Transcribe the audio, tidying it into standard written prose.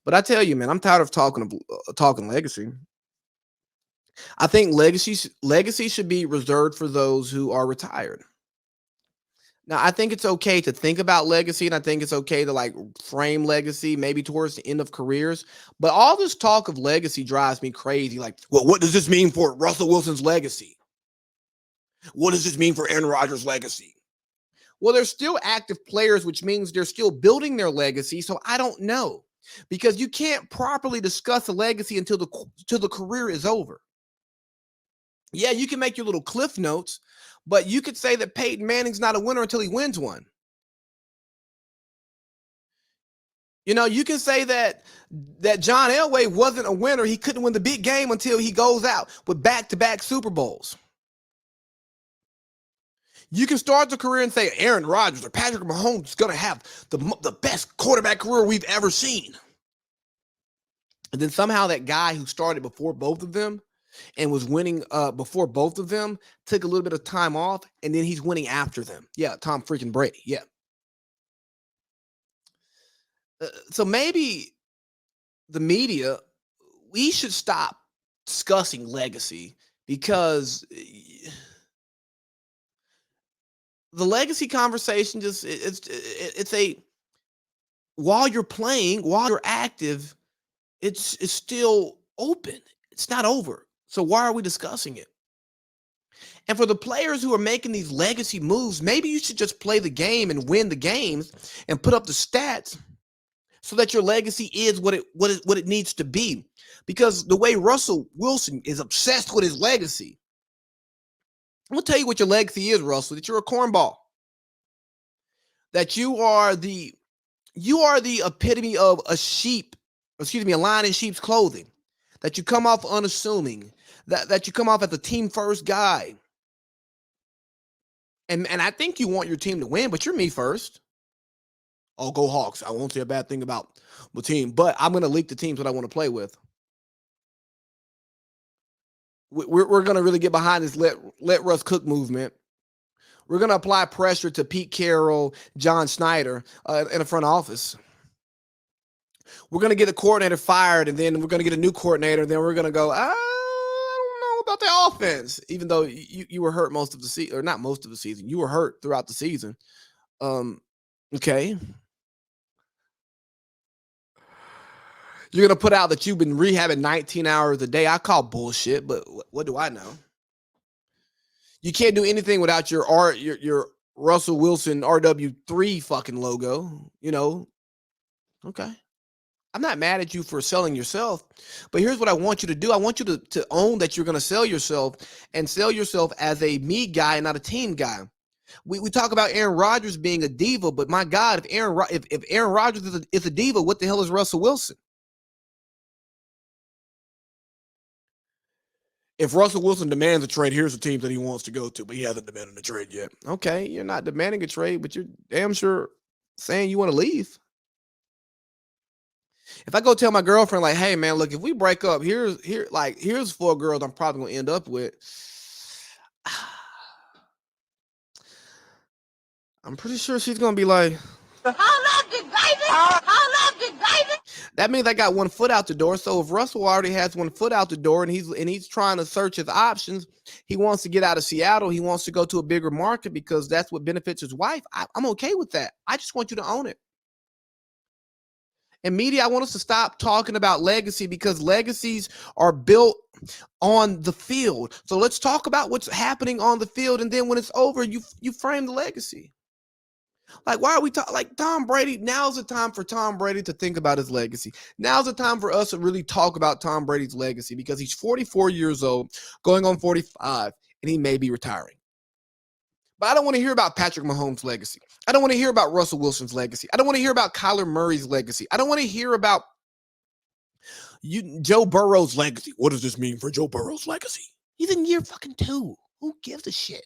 But I tell you, man, I'm tired of talking legacy. I think legacy should be reserved for those who are retired. Now, I think it's okay to think about legacy, and I think it's okay to like frame legacy maybe towards the end of careers. But all this talk of legacy drives me crazy. Like, well, what does this mean for Russell Wilson's legacy? What does this mean for Aaron Rodgers' legacy? Well, they're still active players, which means they're still building their legacy. So I don't know, because you can't properly discuss a legacy until the career is over. Yeah, you can make your little cliff notes, but you could say that Peyton Manning's not a winner until he wins one. You know, you can say that John Elway wasn't a winner. He couldn't win the big game until he goes out with back-to-back Super Bowls. You can start the career and say Aaron Rodgers or Patrick Mahomes is going to have the best quarterback career we've ever seen. And then somehow that guy who started before both of them and was winning before both of them took a little bit of time off, and then he's winning after them. Yeah, Tom freaking Brady. Yeah. So maybe the media, we should stop discussing legacy, because the legacy conversation just it's a while you're playing, while you're active, it's still open. It's not over. So why are we discussing it? And for the players who are making these legacy moves, maybe you should just play the game and win the games and put up the stats so that your legacy is what it needs to be. Because the way Russell Wilson is obsessed with his legacy, I'm gonna tell you what your legacy is, Russell. That you're a cornball. That you are the epitome of a lion in sheep's clothing. That you come off unassuming. That you come off as a team first guy. And I think you want your team to win, but you're me first. Oh, go Hawks. I won't say a bad thing about the team, but I'm going to leak the teams that I want to play with. We're going to really get behind this let Russ cook movement. We're going to apply pressure to Pete Carroll, John Schneider in the front office. We're going to get a coordinator fired, and then we're going to get a new coordinator, and then we're going to go, I don't know about the offense, even though you were hurt most of the season, or not most of the season. You were hurt throughout the season. Okay. You're going to put out that you've been rehabbing 19 hours a day. I call bullshit, but what do I know? You can't do anything without your Russell Wilson RW3 fucking logo, you know. Okay. I'm not mad at you for selling yourself, but here's what I want you to do. I want you to own that you're going to sell yourself, and sell yourself as a me guy and not a team guy. We talk about Aaron Rodgers being a diva, but my God, if Aaron Rodgers is a diva, what the hell is Russell Wilson? If Russell Wilson demands a trade, here's the teams that he wants to go to, but he hasn't demanded a trade yet. Okay, you're not demanding a trade, but you're damn sure saying you want to leave. If I go tell my girlfriend, like, hey man, look, if we break up, here's 4 girls I'm probably gonna end up with. I'm pretty sure she's gonna be like, that means I got one foot out the door. So if Russell already has one foot out the door and he's trying to search his options, he wants to get out of Seattle. He wants to go to a bigger market because that's what benefits his wife. I'm okay with that. I just want you to own it. And media, I want us to stop talking about legacy, because legacies are built on the field. So let's talk about what's happening on the field, and then when it's over, you frame the legacy. Like, why are we talking like Tom Brady? Now's the time for Tom Brady to think about his legacy. Now's the time for us to really talk about Tom Brady's legacy, because he's 44 years old, going on 45, and he may be retiring. But I don't want to hear about Patrick Mahomes' legacy. I don't want to hear about Russell Wilson's legacy. I don't want to hear about Kyler Murray's legacy. I don't want to hear about Joe Burrow's legacy. What does this mean for Joe Burrow's legacy? He's in year fucking 2. Who gives a shit?